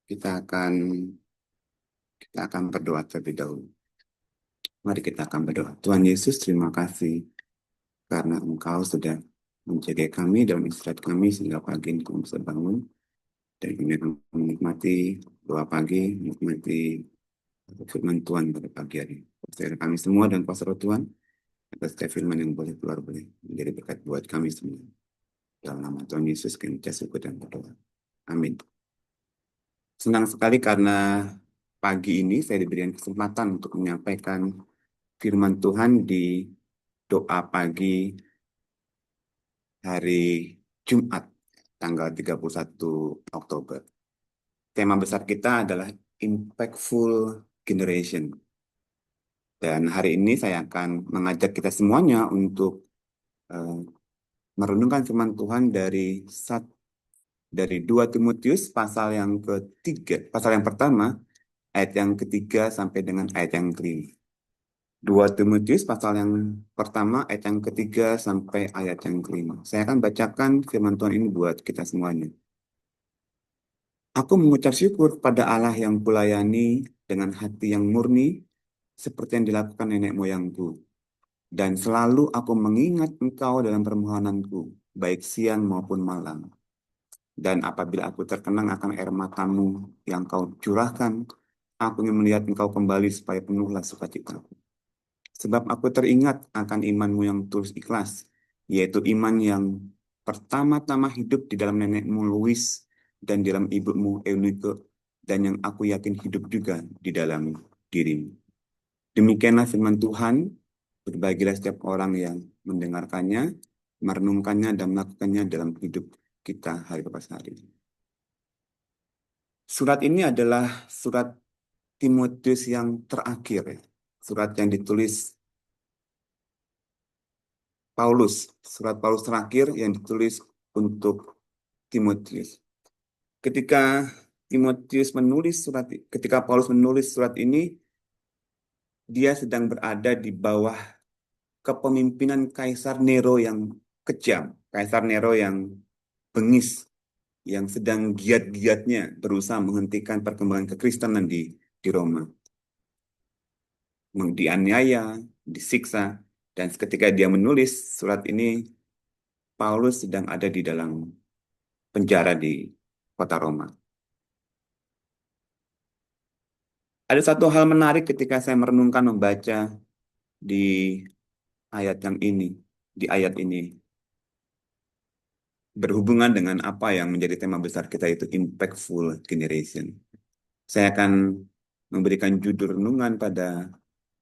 Kita akan kita akan berdoa terlebih dahulu. Mari kita akan berdoa. Tuhan Yesus, terima kasih karena Engkau sudah menjaga kami dalam istirahat kami sehingga pagi ini kami bisa bangun dan kami akan menikmati doa pagi, menikmati firman Tuhan pada pagi hari. Percayalah kami semua dan kuasa roh Tuhan atas setiap firman yang boleh keluar boleh menjadi berkat buat kami semua. Dalam nama Tuhan Yesus kami ucap syukur dan berdoa. Amin. Senang sekali karena pagi ini saya diberikan kesempatan untuk menyampaikan firman Tuhan di doa pagi hari Jumat, tanggal 31 Oktober. Tema besar kita adalah Impactful Generation. Dan hari ini saya akan mengajak kita semuanya untuk eh, merenungkan firman Tuhan dari 2 Timotius pasal yang ketiga, pasal yang pertama, ayat yang ketiga sampai dengan ayat yang kelima. 2 Timotius pasal yang pertama, ayat yang ketiga sampai ayat yang kelima. Saya akan bacakan firman Tuhan ini buat kita semuanya. Aku mengucap syukur pada Allah yang kulayani dengan hati yang murni, seperti yang dilakukan nenek moyangku. Dan selalu aku mengingat engkau dalam permohonanku, baik siang maupun malam. Dan apabila aku terkenang akan air matamu yang kau curahkan, aku ingin melihat engkau kembali supaya penuhlah sukacitaku. Sebab aku teringat akan imanmu yang tulus ikhlas, yaitu iman yang pertama-tama hidup di dalam nenekmu Louis dan di dalam ibumu Eunike, dan yang aku yakin hidup juga di dalam dirimu. Demikianlah firman Tuhan, berbahagialah setiap orang yang mendengarkannya, merenungkannya, dan melakukannya dalam hidup kita hari lepas hari. Surat ini adalah surat Timotius yang terakhir, ya. Surat yang ditulis Paulus, surat Paulus terakhir yang ditulis untuk Timotius. Ketika ketika Paulus menulis surat ini, dia sedang berada di bawah kepemimpinan Kaisar Nero yang kejam, Kaisar Nero yang bengis, yang sedang giat-giatnya berusaha menghentikan perkembangan kekristenan di Roma. Dianiaya, disiksa, dan ketika dia menulis surat ini, Paulus sedang ada di dalam penjara di kota Roma. Ada satu hal menarik ketika saya merenungkan membaca di ayat yang ini, di ayat ini, berhubungan dengan apa yang menjadi tema besar kita itu impactful generation. Saya akan memberikan judul renungan pada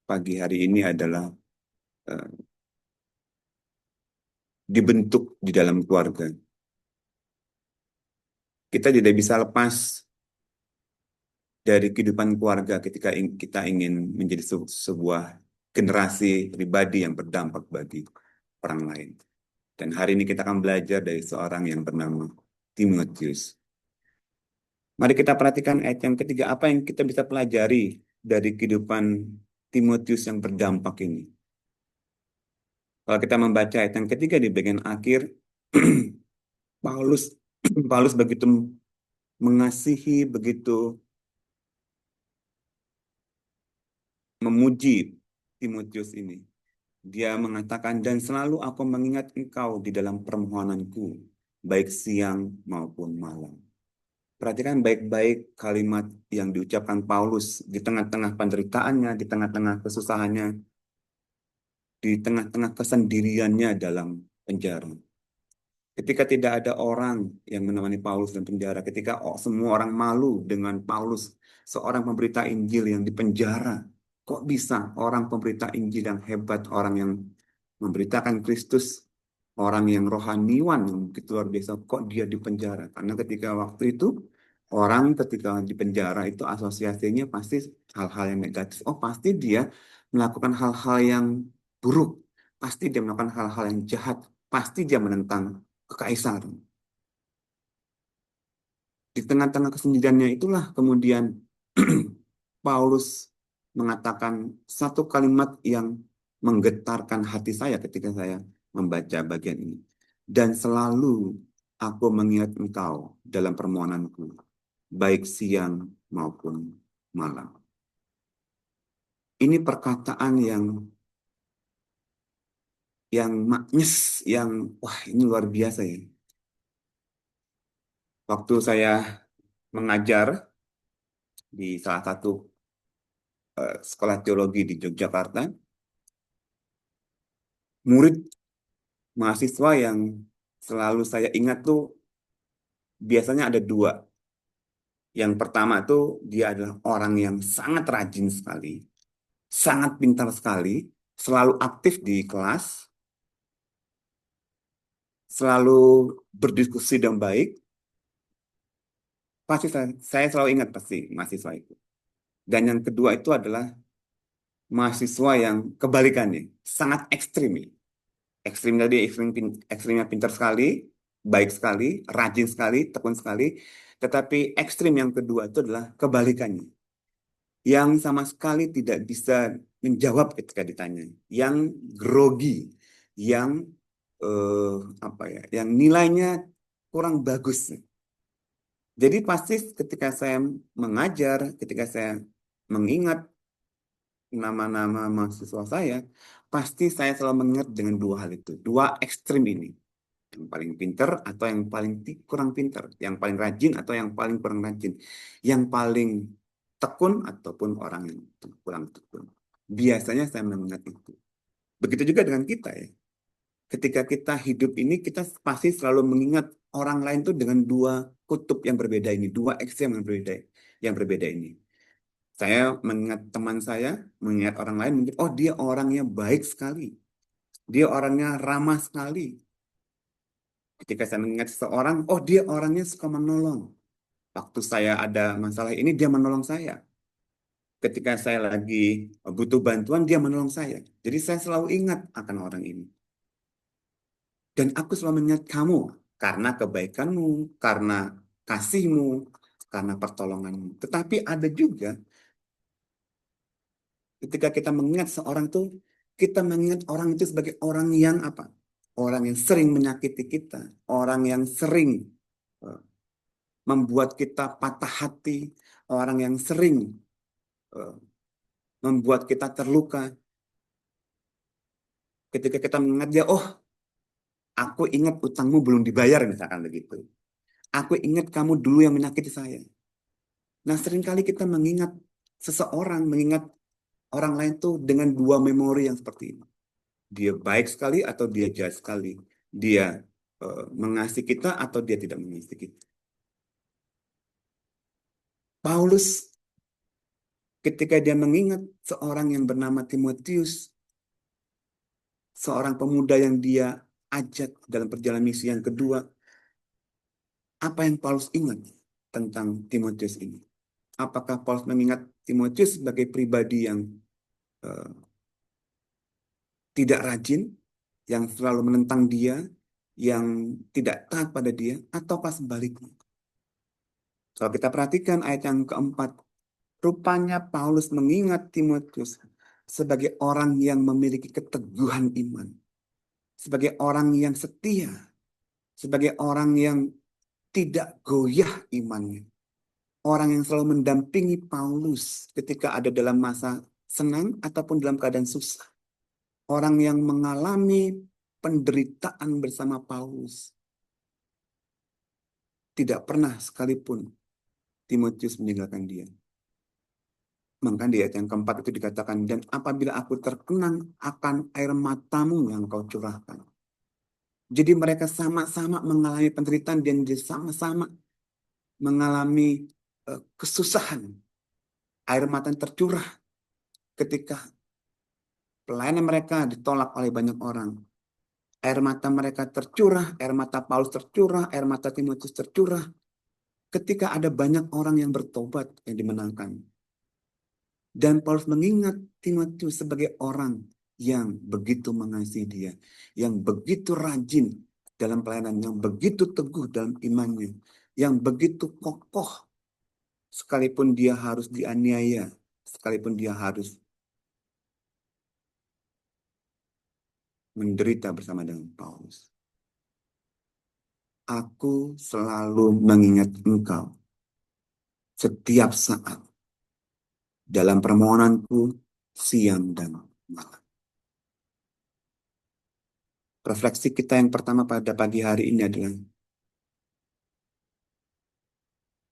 pagi hari ini adalah eh, dibentuk di dalam keluarga. Kita tidak bisa lepas dari kehidupan keluarga ketika kita ingin menjadi sebuah generasi pribadi yang berdampak bagi orang lain. Dan hari ini kita akan belajar dari seorang yang bernama Timotius. Mari kita perhatikan ayat yang ketiga, apa yang kita bisa pelajari dari kehidupan Timotius yang berdampak ini. Kalau kita membaca ayat yang ketiga di bagian akhir, Paulus Paulus begitu mengasihi, begitu memuji Timotius ini. Dia mengatakan, dan selalu aku mengingat engkau di dalam permohonanku, baik siang maupun malam. Perhatikan baik-baik kalimat yang diucapkan Paulus di tengah-tengah penderitaannya, di tengah-tengah kesusahannya, di tengah-tengah kesendiriannya dalam penjara. Ketika tidak ada orang yang menemani Paulus dalam penjara, ketika semua orang malu dengan Paulus, seorang pemberita Injil yang dipenjara. Kok bisa orang pemberita Injil yang hebat, orang yang memberitakan Kristus, orang yang rohaniwan yang begitu luar biasa, kok dia dipenjara? Karena ketika waktu itu, orang ketika di penjara itu asosiasinya pasti hal-hal yang negatif. Oh, pasti dia melakukan hal-hal yang buruk. Pasti dia melakukan hal-hal yang jahat. Pasti dia menentang kekaisaran. Di tengah-tengah kesendiriannya itulah kemudian Paulus mengatakan satu kalimat yang menggetarkan hati saya ketika saya membaca bagian ini. Dan selalu aku mengingat engkau dalam permohonanku. baik siang maupun malam. Ini perkataan yang maknyes, yang wah ini luar biasa ya. Waktu saya mengajar di salah satu sekolah teologi di Yogyakarta, murid mahasiswa yang selalu saya ingat tuh biasanya ada dua. Yang pertama tuh dia adalah orang yang sangat rajin sekali, sangat pintar sekali, selalu aktif di kelas, selalu berdiskusi dan baik. Pasti saya selalu ingat pasti mahasiswa itu. Dan yang kedua itu adalah mahasiswa yang kebalikannya, sangat ekstrim. Ya. Ekstrim tadi ekstrimnya pintar sekali, baik sekali, rajin sekali, tekun sekali. Tetapi ekstrim yang kedua itu adalah kebalikannya, yang sama sekali tidak bisa menjawab ketika ditanya, yang grogi, yang eh, apa ya, yang nilainya kurang bagus. Jadi pasti ketika saya mengajar, ketika saya mengingat nama-nama mahasiswa saya, pasti saya selalu mengingat dengan dua hal itu, dua ekstrim ini, yang paling pinter atau yang paling kurang pinter, yang paling rajin atau yang paling kurang rajin, yang paling tekun ataupun orang yang kurang tekun. Biasanya saya mengingat itu. Begitu juga dengan kita ya. Ketika kita hidup ini, kita pasti selalu mengingat orang lain tuh dengan dua kutub yang berbeda ini, dua ekstrem yang berbeda ini. Saya mengingat teman saya, mengingat orang lain, mungkin, oh dia orangnya baik sekali, dia orangnya ramah sekali. Ketika saya mengingat seseorang, oh dia orangnya suka menolong. Waktu saya ada masalah ini, dia menolong saya. Ketika saya lagi butuh bantuan, dia menolong saya. Jadi saya selalu ingat akan orang ini. Dan aku selalu mengingat kamu karena kebaikanmu, karena kasihmu, karena pertolonganmu. Tetapi ada juga ketika kita mengingat seorang itu, kita mengingat orang itu sebagai orang yang apa? Orang yang sering menyakiti kita, orang yang sering eh, membuat kita patah hati, orang yang sering eh, membuat kita terluka. Ketika kita mengingat dia, oh, aku ingat utangmu belum dibayar, misalkan begitu. Aku ingat kamu dulu yang menyakiti saya. Nah, seringkali kita mengingat seseorang, mengingat orang lain tuh dengan dua memori yang seperti ini. Dia baik sekali atau dia jahat sekali. Dia mengasihi kita atau dia tidak mengasihi kita. Paulus ketika dia mengingat seorang yang bernama Timotius, seorang pemuda yang dia ajak dalam perjalanan misi yang kedua, apa yang Paulus ingat tentang Timotius ini? Apakah Paulus mengingat Timotius sebagai pribadi yang eh, tidak rajin, yang selalu menentang dia, yang tidak taat pada dia, ataukah sebaliknya? Kalau kita perhatikan ayat yang keempat, rupanya Paulus mengingat Timotius sebagai orang yang memiliki keteguhan iman, sebagai orang yang setia, sebagai orang yang tidak goyah imannya, orang yang selalu mendampingi Paulus ketika ada dalam masa senang ataupun dalam keadaan susah, orang yang mengalami penderitaan bersama Paulus, tidak pernah sekalipun Timotius meninggalkan dia. Maka di ayat yang keempat itu dikatakan, dan apabila aku terkenang akan air matamu yang kau curahkan. Jadi mereka sama-sama mengalami penderitaan dan dia sama-sama mengalami kesusahan. Air mata yang tercurah ketika pelayanan mereka ditolak oleh banyak orang. Air mata mereka tercurah, air mata Paulus tercurah, air mata Timotius tercurah. Ketika ada banyak orang yang bertobat yang dimenangkan. Dan Paulus mengingat Timotius sebagai orang yang begitu mengasihi dia, yang begitu rajin dalam pelayanan, yang begitu teguh dalam imannya, yang begitu kokoh sekalipun dia harus dianiaya, sekalipun dia harus menderita bersama dengan Paulus. Aku selalu mengingat engkau setiap saat dalam permohonanku siang dan malam. Refleksi kita yang pertama pada pagi hari ini adalah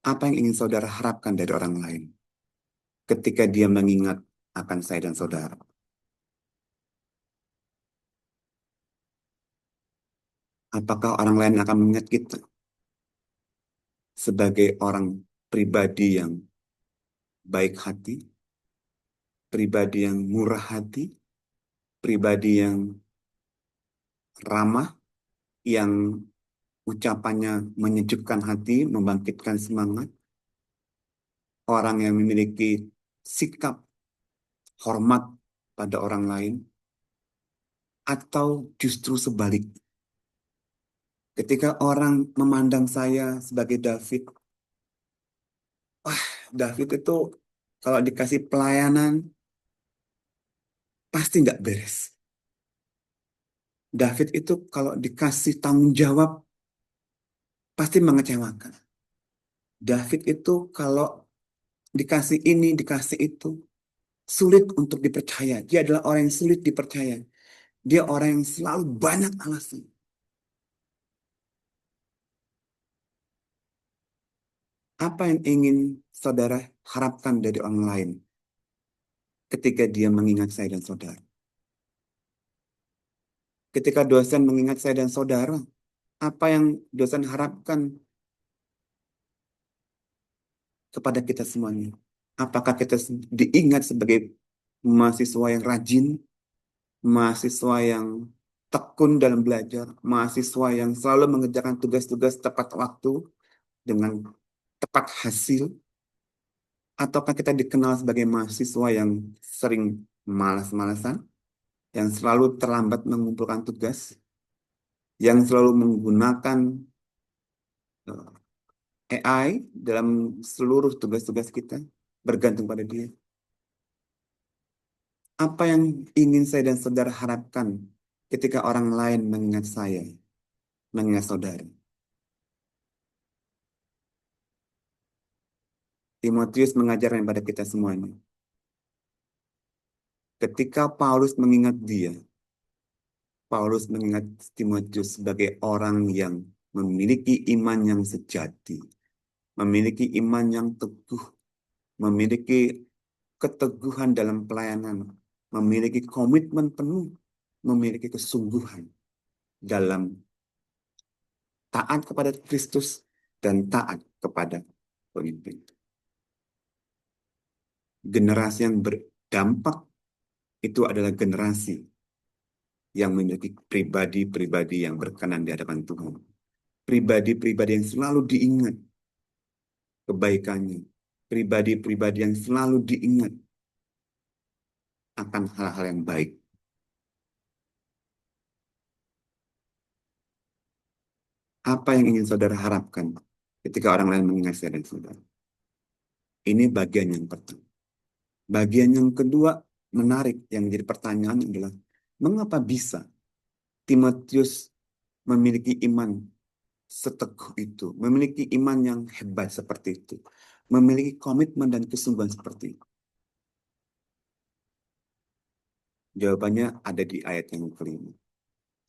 apa yang ingin saudara harapkan dari orang lain ketika dia mengingat akan saya dan saudara. Apakah orang lain akan mengingat kita sebagai orang pribadi yang baik hati, pribadi yang murah hati, pribadi yang ramah, yang ucapannya menyejukkan hati, membangkitkan semangat, orang yang memiliki sikap hormat pada orang lain, atau justru sebaliknya. Ketika orang memandang saya sebagai David, wah, David itu kalau dikasih pelayanan pasti nggak beres. David itu kalau dikasih tanggung jawab pasti mengecewakan. David itu kalau dikasih ini, dikasih itu, sulit untuk dipercaya. Dia adalah orang yang sulit dipercaya. Dia orang yang selalu banyak alasan. Apa yang ingin saudara harapkan dari orang lain ketika dia mengingat saya dan saudara? Ketika dosen mengingat saya dan saudara, apa yang dosen harapkan kepada kita semuanya? Apakah kita diingat sebagai mahasiswa yang rajin, mahasiswa yang tekun dalam belajar, mahasiswa yang selalu mengerjakan tugas-tugas tepat waktu dengan tepat hasil, ataukah kita dikenal sebagai mahasiswa yang sering malas-malasan, yang selalu terlambat mengumpulkan tugas, yang selalu menggunakan AI dalam seluruh tugas-tugas kita, bergantung pada dia. Apa yang ingin saya dan saudara harapkan ketika orang lain mengingat saya, mengingat saudara? Timotius mengajarkan pada kita semuanya. Ketika Paulus mengingat dia, Paulus mengingat Timotius sebagai orang yang memiliki iman yang sejati, memiliki iman yang teguh, memiliki keteguhan dalam pelayanan, memiliki komitmen penuh, memiliki kesungguhan dalam taat kepada Kristus dan taat kepada pemimpin. Generasi yang berdampak itu adalah generasi yang memiliki pribadi-pribadi yang berkenan di hadapan Tuhan. Pribadi-pribadi yang selalu diingat kebaikannya. Pribadi-pribadi yang selalu diingat akan hal-hal yang baik. Apa yang ingin saudara harapkan ketika orang lain mengingat saya dan saudara? Ini bagian yang pertama. Bagian yang kedua, menarik, yang menjadi pertanyaan adalah, mengapa bisa Timotius memiliki iman seteguh itu, memiliki iman yang hebat seperti itu, memiliki komitmen dan kesungguhan seperti itu? Jawabannya ada di ayat yang kelima.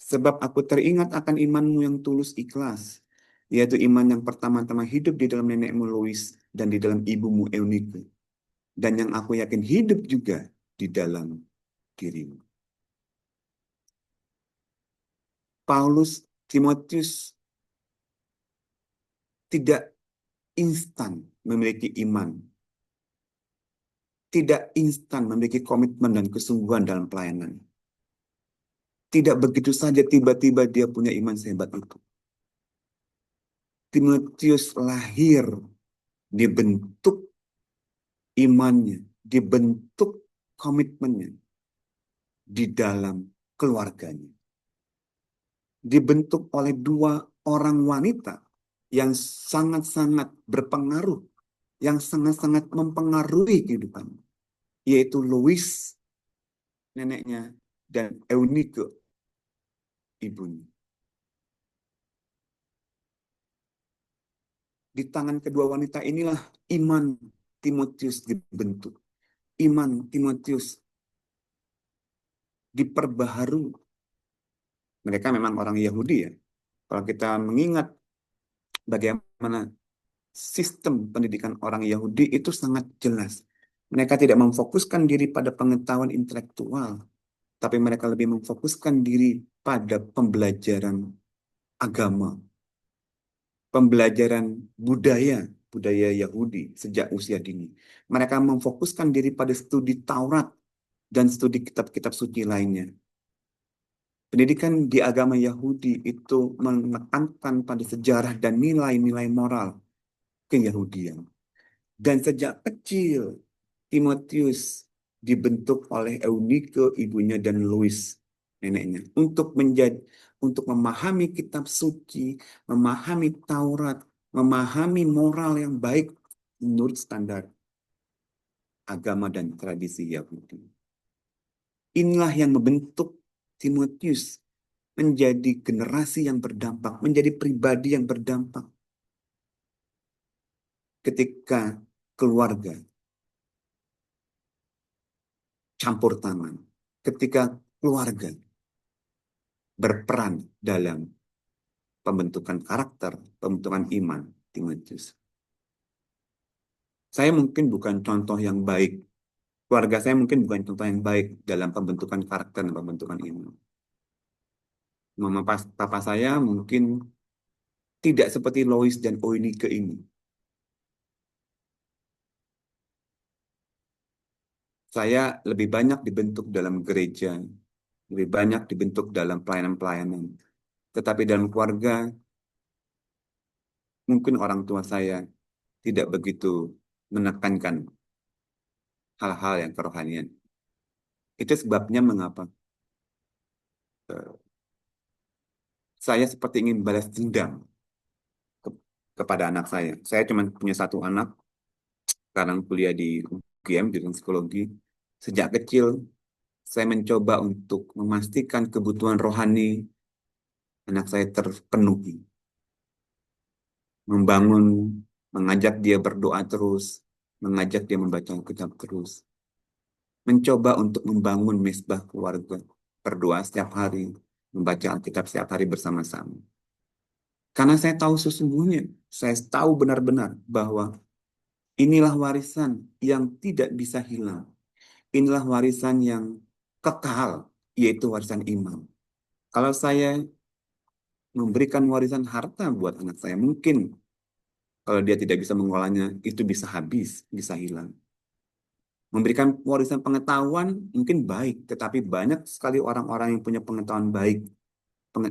Sebab aku teringat akan imanmu yang tulus ikhlas, yaitu iman yang pertama-tama hidup di dalam nenekmu Lois dan di dalam ibumu Eunike, dan yang aku yakin hidup juga di dalam dirimu. Paulus, Timotius tidak instan memiliki iman, tidak instan memiliki komitmen dan kesungguhan dalam pelayanan. Tidak begitu saja tiba-tiba dia punya iman sehebat itu. Timotius lahir, dibentuk imannya, dibentuk komitmennya di dalam keluarganya. Dibentuk oleh dua orang wanita yang sangat-sangat berpengaruh, yang sangat-sangat mempengaruhi kehidupannya, yaitu Lois, neneknya, dan Eunike, ibunya. Di tangan kedua wanita inilah iman Timotius dibentuk. Iman Timotius diperbaharui. Mereka memang orang Yahudi ya. Kalau kita mengingat bagaimana sistem pendidikan orang Yahudi itu sangat jelas. Mereka tidak memfokuskan diri pada pengetahuan intelektual, tapi mereka lebih memfokuskan diri pada pembelajaran agama, pembelajaran budaya, budaya Yahudi sejak usia dini. Mereka memfokuskan diri pada studi Taurat dan studi kitab-kitab suci lainnya. Pendidikan di agama Yahudi itu menekankan pada sejarah dan nilai-nilai moral keyahudian. Dan sejak kecil, Timotius dibentuk oleh Eunike, ibunya, dan Louis, neneknya, untuk memahami kitab suci, memahami Taurat, memahami moral yang baik menurut standar agama dan tradisi Yahudi. Inilah yang membentuk Timotius menjadi generasi yang berdampak, menjadi pribadi yang berdampak ketika keluarga campur tangan, ketika keluarga berperan dalam pembentukan karakter, pembentukan iman Timotius. Saya mungkin bukan contoh yang baik, keluarga saya mungkin bukan contoh yang baik dalam pembentukan karakter dan pembentukan iman. Papa saya mungkin tidak seperti Lois dan Oinike ini. Saya lebih banyak dibentuk dalam gereja, lebih banyak dibentuk dalam pelayanan-pelayanan. Tetapi dalam keluarga, mungkin orang tua saya tidak begitu menekankan hal-hal yang kerohanian. Itu sebabnya mengapa saya seperti ingin balas dendam kepada anak saya. Saya cuma punya satu anak, sekarang kuliah di UGM, jurusan psikologi. Sejak kecil, saya mencoba untuk memastikan kebutuhan rohani anak saya terpenuhi. Membangun, mengajak dia berdoa terus, mengajak dia membaca kitab terus. Mencoba untuk membangun mesbah keluarga, berdoa setiap hari, membaca Alkitab setiap hari bersama-sama. Karena saya tahu sesungguhnya, saya tahu benar-benar bahwa inilah warisan yang tidak bisa hilang. Inilah warisan yang kekal, yaitu warisan iman. Kalau saya memberikan warisan harta buat anak saya, mungkin kalau dia tidak bisa mengolahnya, itu bisa habis, bisa hilang. Memberikan warisan pengetahuan mungkin baik, tetapi banyak sekali orang-orang yang punya pengetahuan baik,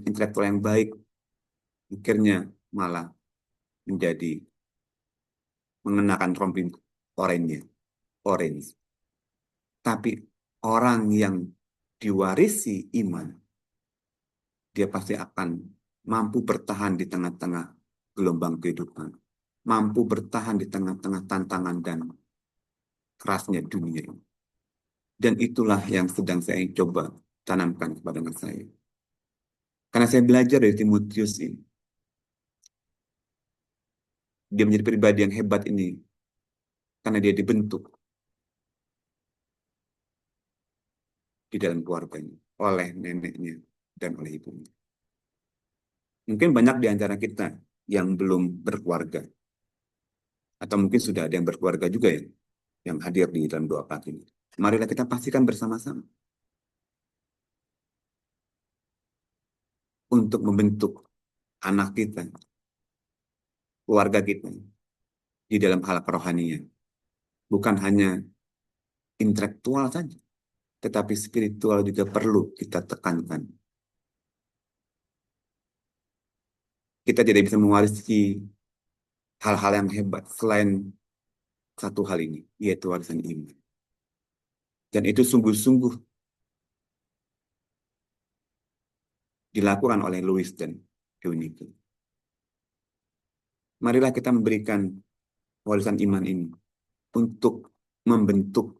intelektual yang baik, akhirnya malah menjadi mengenakan rompi orange. Tapi orang yang diwarisi iman, dia pasti akan mampu bertahan di tengah-tengah gelombang kehidupan, mampu bertahan di tengah-tengah tantangan dan kerasnya dunia ini. Dan itulah yang sedang saya coba tanamkan kepada anak saya. Karena saya belajar dari Timotius ini. Dia menjadi pribadi yang hebat ini karena dia dibentuk di dalam keluarganya oleh neneknya dan oleh ibunya. Mungkin banyak di antara kita yang belum berkeluarga, atau mungkin sudah ada yang berkeluarga juga ya, yang hadir di dalam doa pagi ini. Marilah kita pastikan bersama-sama untuk membentuk anak kita, keluarga kita di dalam hal kerohanian. Bukan hanya intelektual saja, tetapi spiritual juga perlu kita tekankan. Kita tidak bisa mewarisi hal-hal yang hebat selain satu hal ini, yaitu warisan iman. Dan itu sungguh-sungguh dilakukan oleh Louis dan Eunice. Marilah kita memberikan warisan iman ini untuk membentuk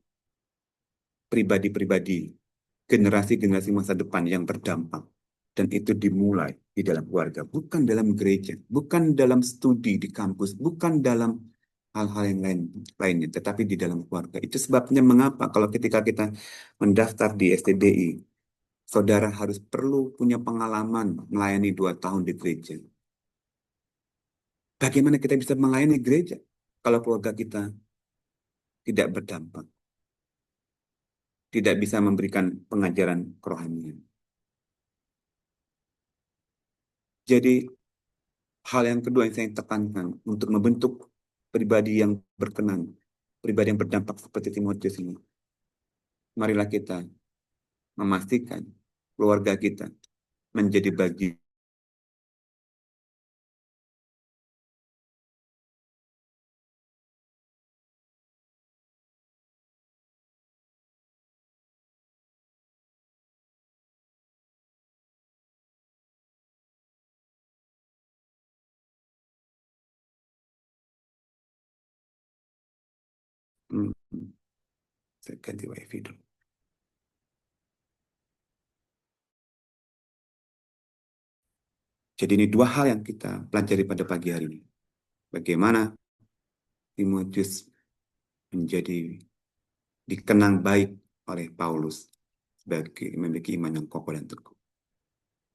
pribadi-pribadi, generasi-generasi masa depan yang berdampak Dan itu dimulai di dalam keluarga, bukan dalam gereja, bukan dalam studi di kampus, bukan dalam hal-hal yang lainnya, tetapi di dalam keluarga. Itu sebabnya mengapa kalau ketika kita mendaftar di STBI, saudara harus perlu punya pengalaman melayani 2 tahun di gereja. Bagaimana kita bisa melayani gereja kalau keluarga kita tidak berdampak, tidak bisa memberikan pengajaran kerohanian? Jadi hal yang kedua yang saya tekankan untuk membentuk pribadi yang berkenan, pribadi yang berdampak seperti Timotius ini. Marilah kita memastikan keluarga kita menjadi bagian hmm, saya ganti wifi dulu. Jadi ini 2 hal yang kita pelajari pada pagi hari ini. Bagaimana Timotius menjadi dikenang baik oleh Paulus sebagai memiliki iman yang kokoh dan teguh.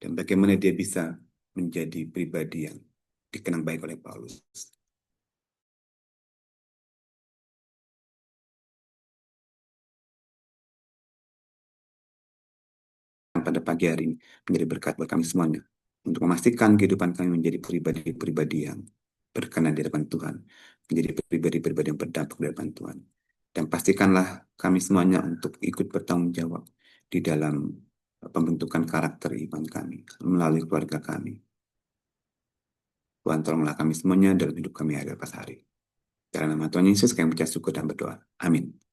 Dan bagaimana dia bisa menjadi pribadi yang dikenang baik oleh Paulus. Pada pagi hari ini menjadi berkat buat kami semuanya untuk memastikan kehidupan kami menjadi pribadi-pribadi yang berkenan di hadapan Tuhan, menjadi pribadi-pribadi yang berdampak di hadapan Tuhan. Dan pastikanlah kami semuanya untuk ikut bertanggung jawab di dalam pembentukan karakter iman kami melalui keluarga kami. Tuhan tolonglah kami semuanya dalam hidup kami hari lepas hari. Dalam nama Tuhan Yesus kami percaya syukur dan berdoa. Amin.